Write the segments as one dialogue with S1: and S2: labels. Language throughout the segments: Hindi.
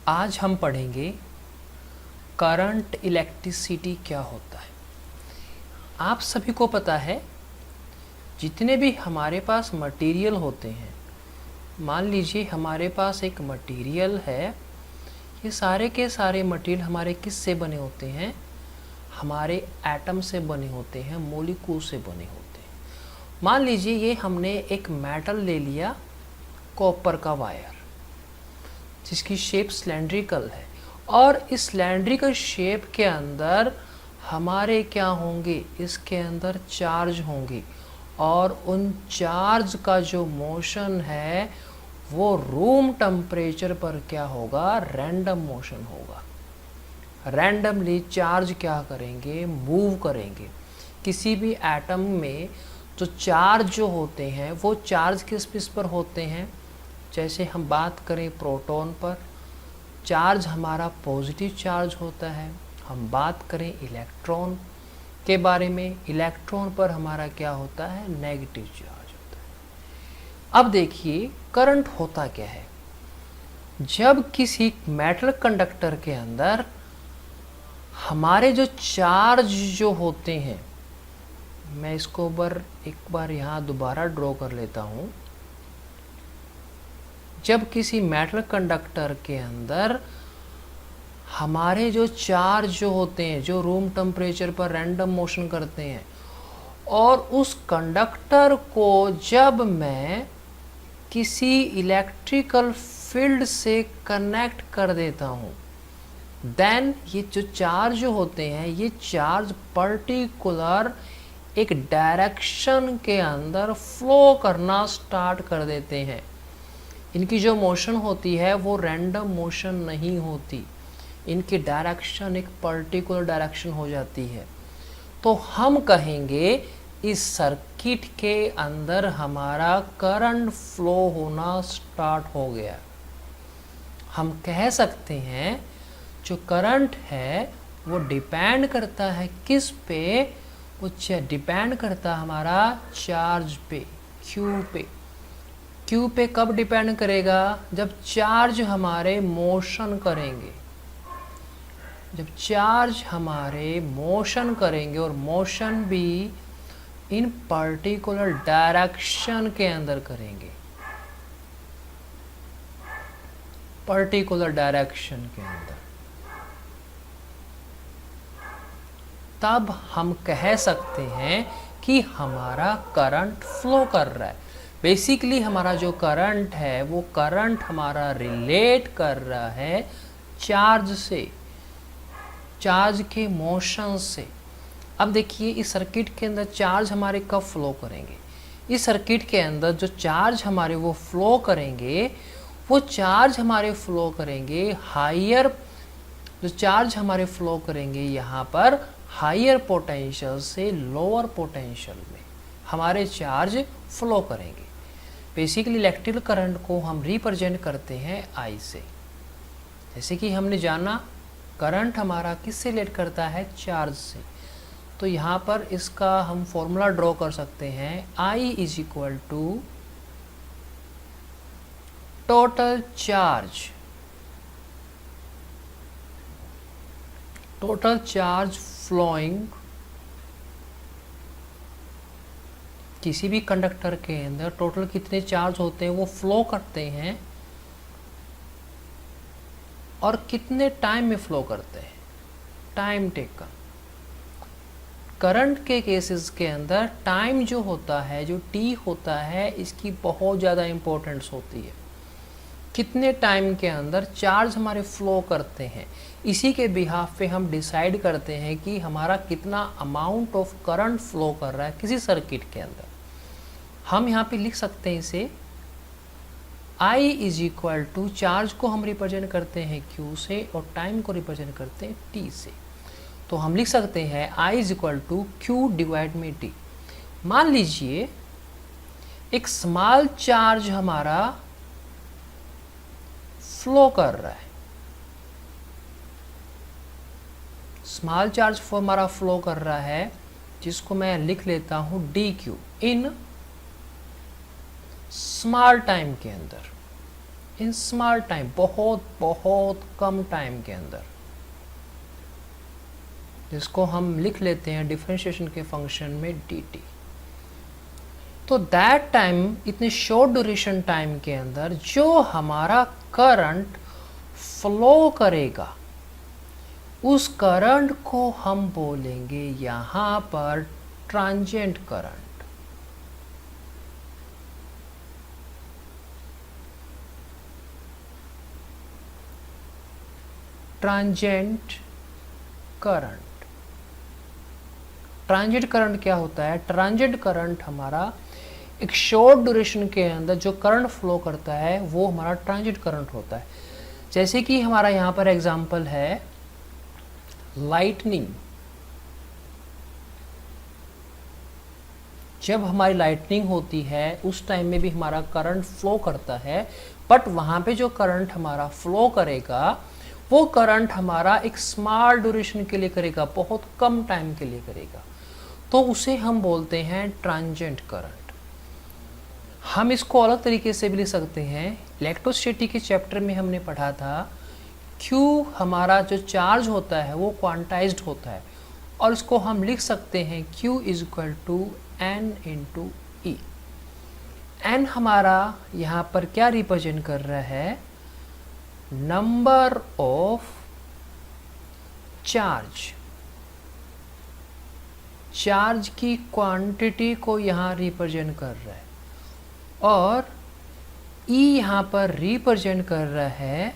S1: आज हम पढ़ेंगे करंट इलेक्ट्रिसिटी क्या होता है। आप सभी को पता है जितने भी हमारे पास मटेरियल होते हैं, मान लीजिए हमारे पास एक मटेरियल है, ये सारे के सारे मटेरियल हमारे किस से बने होते हैं? हमारे एटम से बने होते हैं, मॉलिक्यूल से बने होते हैं। मान लीजिए ये हमने एक मेटल ले लिया, कॉपर का वायर, जिसकी शेप सिलेंड्रिकल है, और इस सिलेंड्रिकल शेप के अंदर हमारे क्या होंगे? इसके अंदर चार्ज होंगे, और उन चार्ज का जो मोशन है वो रूम टेम्परेचर पर क्या होगा? रैंडम मोशन होगा। रैंडमली चार्ज क्या करेंगे? मूव करेंगे। किसी भी एटम में जो चार्ज जो होते हैं वो चार्ज किस बेस पर होते हैं? जैसे हम बात करें प्रोटॉन पर, चार्ज हमारा पॉजिटिव चार्ज होता है। हम बात करें इलेक्ट्रॉन के बारे में, इलेक्ट्रॉन पर हमारा क्या होता है? नेगेटिव चार्ज होता है। अब देखिए करंट होता क्या है। जब किसी मेटल कंडक्टर के अंदर हमारे जो चार्ज जो होते हैं, मैं इसको एक बार यहाँ दोबारा ड्रॉ कर लेता हूँ। जब किसी मेटल कंडक्टर के अंदर हमारे जो चार्ज जो होते हैं, जो रूम टेम्परेचर पर रैंडम मोशन करते हैं, और उस कंडक्टर को जब मैं किसी इलेक्ट्रिकल फील्ड से कनेक्ट कर देता हूँ, देन ये जो चार्ज होते हैं, ये चार्ज पर्टिकुलर एक डायरेक्शन के अंदर फ्लो करना स्टार्ट कर देते हैं। इनकी जो मोशन होती है वो रैंडम मोशन नहीं होती, इनकी डायरेक्शन एक पर्टिकुलर डायरेक्शन हो जाती है। तो हम कहेंगे इस सर्किट के अंदर हमारा करंट फ्लो होना स्टार्ट हो गया। हम कह सकते हैं जो करंट है वो डिपेंड करता है किस पे? वो डिपेंड करता है हमारा चार्ज पे, क्यू पे। क्यू पे कब डिपेंड करेगा? जब चार्ज हमारे मोशन करेंगे। जब चार्ज हमारे मोशन करेंगे, और मोशन भी इन पर्टिकुलर डायरेक्शन के अंदर करेंगे, पर्टिकुलर डायरेक्शन के अंदर, तब हम कह सकते हैं कि हमारा करंट फ्लो कर रहा है। बेसिकली हमारा जो करंट है वो करंट हमारा रिलेट कर रहा है चार्ज से, चार्ज के मोशन से। अब देखिए इस सर्किट के अंदर चार्ज हमारे कब फ्लो करेंगे? इस सर्किट के अंदर जो चार्ज हमारे वो फ्लो करेंगे, वो चार्ज हमारे फ्लो करेंगे हायर, जो चार्ज हमारे फ्लो करेंगे यहाँ पर हायर पोटेंशियल से लोअर पोटेंशियल में हमारे चार्ज फ्लो करेंगे। बेसिकली इलेक्ट्रिकल करंट को हम रिप्रेजेंट करते हैं I से। जैसे कि हमने जाना करंट हमारा किससे रिलेट करता है? चार्ज से। तो यहाँ पर इसका हम फॉर्मूला ड्रॉ कर सकते हैं। I is equal to total charge, total charge flowing किसी भी कंडक्टर के अंदर टोटल कितने चार्ज होते हैं वो फ्लो करते हैं, और कितने टाइम में फ्लो करते हैं? Time taken. करंट के केसेस के अंदर टाइम जो होता है, जो टी होता है, इसकी बहुत ज़्यादा इम्पोर्टेंस होती है। कितने टाइम के अंदर चार्ज हमारे फ्लो करते हैं, इसी के बिहाफ पे हम डिसाइड करते हैं कि हमारा कितना अमाउंट ऑफ करंट फ्लो कर रहा है किसी सर्किट के अंदर। हम यहाँ पे लिख सकते हैं इसे I is equal to, charge को हम रिप्रेजेंट करते हैं Q से और टाइम को रिप्रेजेंट करते हैं T से। तो हम लिख सकते हैं I is equal to Q divide में T। मान लीजिए एक स्मॉल चार्ज हमारा फ्लो कर रहा है, स्मॉल चार्ज हमारा फ्लो कर रहा है, जिसको मैं लिख लेता हूँ DQ इन स्मॉल टाइम के अंदर। इन स्मॉल टाइम, बहुत बहुत कम टाइम के अंदर, जिसको हम लिख लेते हैं डिफरेंशिएशन के फंक्शन में dt। तो दैट टाइम, इतने शॉर्ट ड्यूरेशन टाइम के अंदर जो हमारा करंट फ्लो करेगा, उस करंट को हम बोलेंगे यहाँ पर transient current. Transient current. Transient current क्या होता है? ट्रांजिएंट करंट हमारा एक शॉर्ट ड्यूरेशन के अंदर जो करंट फ्लो करता है वो हमारा ट्रांजिएंट करंट होता है। जैसे कि हमारा यहाँ पर एग्जांपल है लाइटनिंग। जब हमारी लाइटनिंग होती है उस टाइम में भी हमारा करंट फ्लो करता है, बट वहाँ पे जो करंट हमारा फ्लो करेगा वो करंट हमारा एक स्मॉल ड्यूरेशन के लिए करेगा, बहुत कम टाइम के लिए करेगा, तो उसे हम बोलते हैं ट्रांजिएंट करंट। हम इसको अलग तरीके से भी लिख सकते हैं। इलेक्ट्रोस्टैटिक के चैप्टर में हमने पढ़ा था Q हमारा जो चार्ज होता है वो क्वांटाइज्ड होता है, और इसको हम लिख सकते हैं Q is equal to N into E। N हमारा यहाँ पर क्या रिप्रेजेंट कर रहा है? नंबर ऑफ चार्ज, चार्ज की क्वांटिटी को यहाँ रिप्रेजेंट कर रहा है, और E यहाँ पर रिप्रेजेंट कर रहा है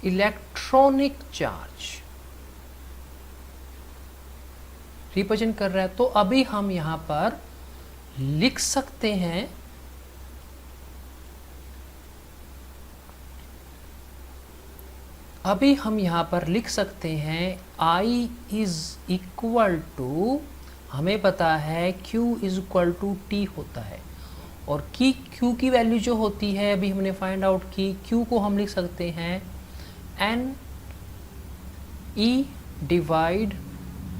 S1: इलेक्ट्रॉनिक चार्ज, रिप्रेजेंट कर रहा है। तो अभी हम यहाँ पर लिख सकते हैं I इज इक्वल टू, हमें पता है Q is equal to T होता है, और Q की वैल्यू जो होती है अभी हमने फाइंड आउट की, Q को हम लिख सकते हैं N E डिवाइड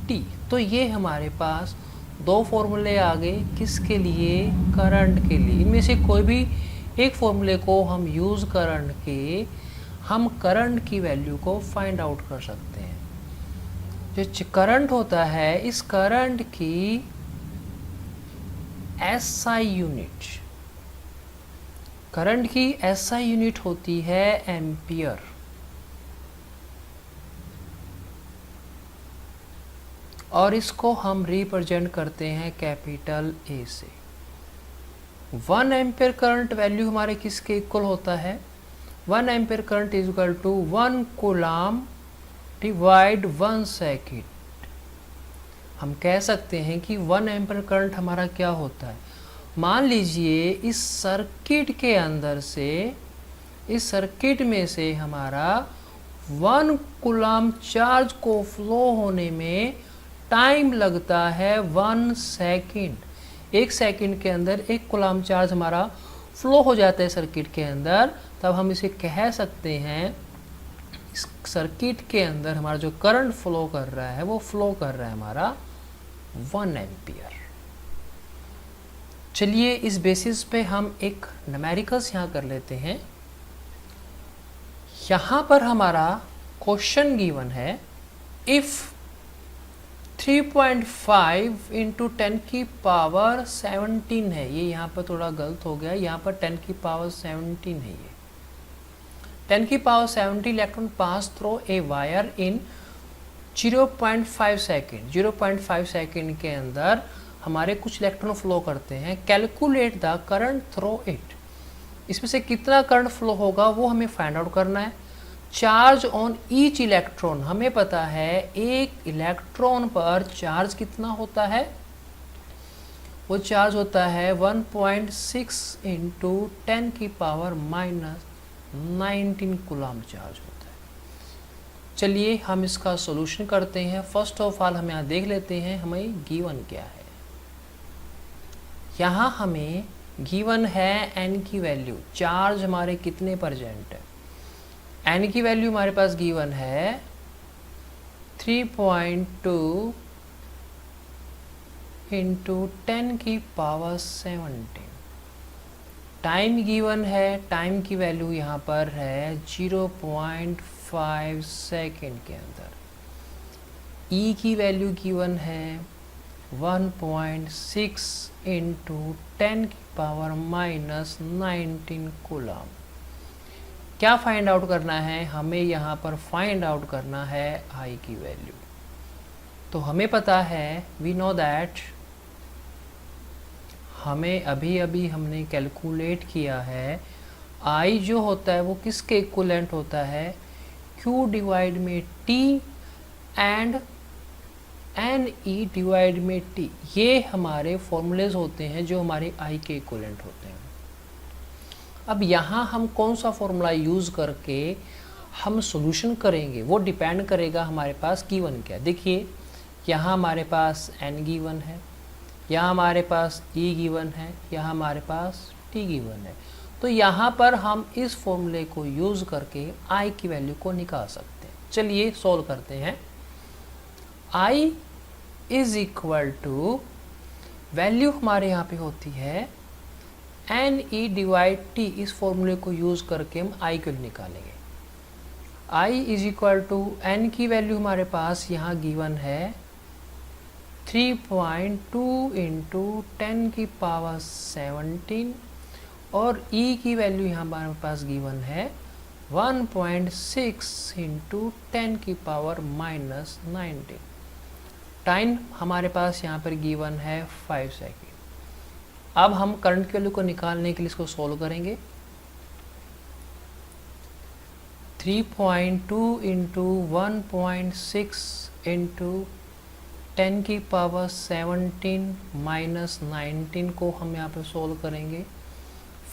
S1: T। तो ये हमारे पास दो फॉर्मूले आ गए, किसके लिए? करंट के लिए। इनमें से कोई भी एक फॉर्मूले को हम यूज़ करके हम करंट की वैल्यू को फाइंड आउट कर सकते हैं। जो करंट होता है, इस करंट की SI यूनिट, करंट की SI यूनिट होती है एम्पियर, और इसको हम रिप्रेजेंट करते हैं कैपिटल A से। 1 एम्पियर करंट वैल्यू हमारे किसके इक्वल होता है? 1 ampere current is equal to 1 coulomb divide 1 second. हम कह सकते हैं कि 1 एम्पियर करंट हमारा क्या होता है? मान लीजिए इस सर्किट के अंदर से, इस सर्किट में से हमारा 1 कूलम चार्ज को फ्लो होने में टाइम लगता है 1 सेकेंड। 1 सेकेंड के अंदर 1 कूलम चार्ज हमारा फ्लो हो जाता है सर्किट के अंदर। तब हम इसे कह सकते हैं इस सर्किट के अंदर हमारा जो करंट फ्लो कर रहा है वो फ्लो कर रहा है हमारा 1 एम्पियर। चलिए इस बेसिस पे हम एक न्यूमेरिकल्स यहाँ कर लेते हैं। यहाँ पर हमारा क्वेश्चन गिवन है, इफ़ 3.5 इंटू 10 की पावर 17 है, ये यहाँ पर थोड़ा गलत हो गया, यहाँ पर 10 की पावर 17 है, ये 10 की power 70 electron pass through a wire in 0.5 second. 0.5 second के अंदर हमारे कुछ इलेक्ट्रॉन फ्लो करते हैं। Calculate the current through it, इसमें से कितना करंट फ्लो होगा वो हमें फाइंड आउट करना है। चार्ज ऑन ईच इलेक्ट्रॉन, हमें पता है एक इलेक्ट्रॉन पर चार्ज कितना होता है, वो चार्ज होता है 1.6 इंटू 10 की पावर माइनस 19 कूलम चार्ज होता है। चलिए हम इसका सॉल्यूशन करते हैं। फर्स्ट ऑफ ऑल हम यहाँ देख लेते हैं हमें गिवन क्या है। यहाँ हमें गिवन है n की वैल्यू, चार्ज हमारे कितने परसेंट है। n की वैल्यू हमारे पास गिवन है 3.2 इंटू 10 की पावर 17। टाइम गिवन है, टाइम की वैल्यू यहाँ पर है 0.5 सेकेंड के अंदर। ई की वैल्यू गिवन है 1.6 इंटू 10 की पावर माइनस 19 कूलम। क्या फाइंड आउट करना है हमें? यहाँ पर फाइंड आउट करना है आई की वैल्यू। तो हमें पता है, वी नो दैट, हमें अभी अभी हमने कैलकुलेट किया है आई जो होता है वो किसके इक्विवेलेंट होता है? Q डिवाइड में T एंड NE डिवाइड में T। ये हमारे फॉर्मूलेज होते हैं जो हमारे आई के इक्विवेलेंट होते हैं। अब यहाँ हम कौन सा फॉर्मूला यूज़ करके हम सॉल्यूशन करेंगे वो डिपेंड करेगा हमारे पास गिवन क्या। देखिए यहाँ हमारे पास N गिवन है, यहाँ हमारे पास E गिवन है, यहाँ हमारे पास T गिवन है। तो यहाँ पर हम इस फॉर्मूले को यूज़ करके I की वैल्यू को निकाल सकते हैं। चलिए सॉल्व करते हैं। I is equal to, value हमारे यहाँ पे होती है NE डिवाइड T। इस फॉर्मूले को यूज़ करके हम I की वैल्यू निकालेंगे। I is equal to N की वैल्यू हमारे पास यहाँ गिवन है 3.2 इंटू 10 की पावर 17 और E की वैल्यू यहाँ हमारे पास गिवन है 1.6 इंटू 10 की पावर माइनस 19। टाइम हमारे पास यहाँ पर गिवन है 5 सेकेंड। अब हम करंट की वैल्यू को निकालने के लिए इसको सॉल्व करेंगे। 3.2 इंटू 1.6 इंटू 10 की पावर 17 माइनस 19 को हम यहाँ पे सॉल्व करेंगे।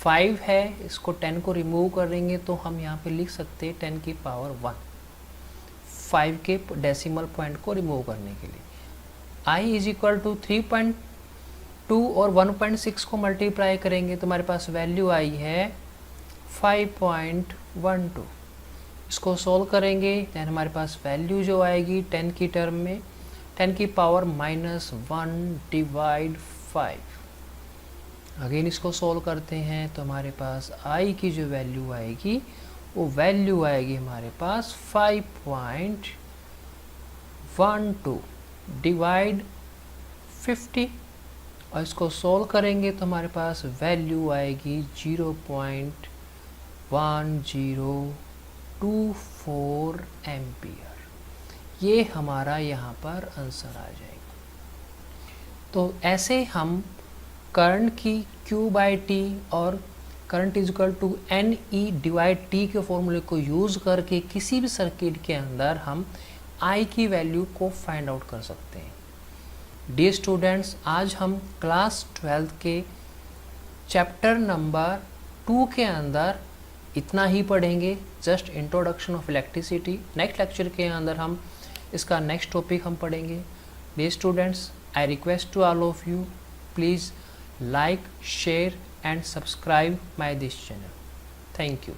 S1: 5 है, इसको 10 को रिमूव करेंगे तो हम यहाँ पे लिख सकते हैं 10 की पावर 1, 5 के डेसिमल पॉइंट को रिमूव करने के लिए। I इज इक्वल टू 3.2 और 1.6 को मल्टीप्लाई करेंगे तो हमारे पास वैल्यू आई है 5.12। इसको सॉल्व करेंगे दैन हमारे पास वैल्यू जो आएगी 10 की टर्म में 10 की पावर माइनस 1 डिवाइड 5। अगेन इसको सॉल्व करते हैं तो हमारे पास I की जो वैल्यू आएगी वो वैल्यू आएगी हमारे पास 5.12 डिवाइड 50 और इसको सॉल्व करेंगे तो हमारे पास वैल्यू आएगी 0.1024 एम्पियर। ये हमारा यहाँ पर आंसर आ जाएगा। तो ऐसे हम करंट की Q/T और current is equal to NE divide T के फॉर्मूले को यूज़ करके किसी भी सर्किट के अंदर हम I की वैल्यू को फाइंड आउट कर सकते हैं। डियर स्टूडेंट्स, आज हम क्लास 12 के चैप्टर नंबर 2 के अंदर इतना ही पढ़ेंगे, just introduction of electricity. Next lecture के अंदर हम इसका नेक्स्ट टॉपिक हम पढ़ेंगे। Dear students, I request to all of you, please like, share and subscribe my this channel. Thank you.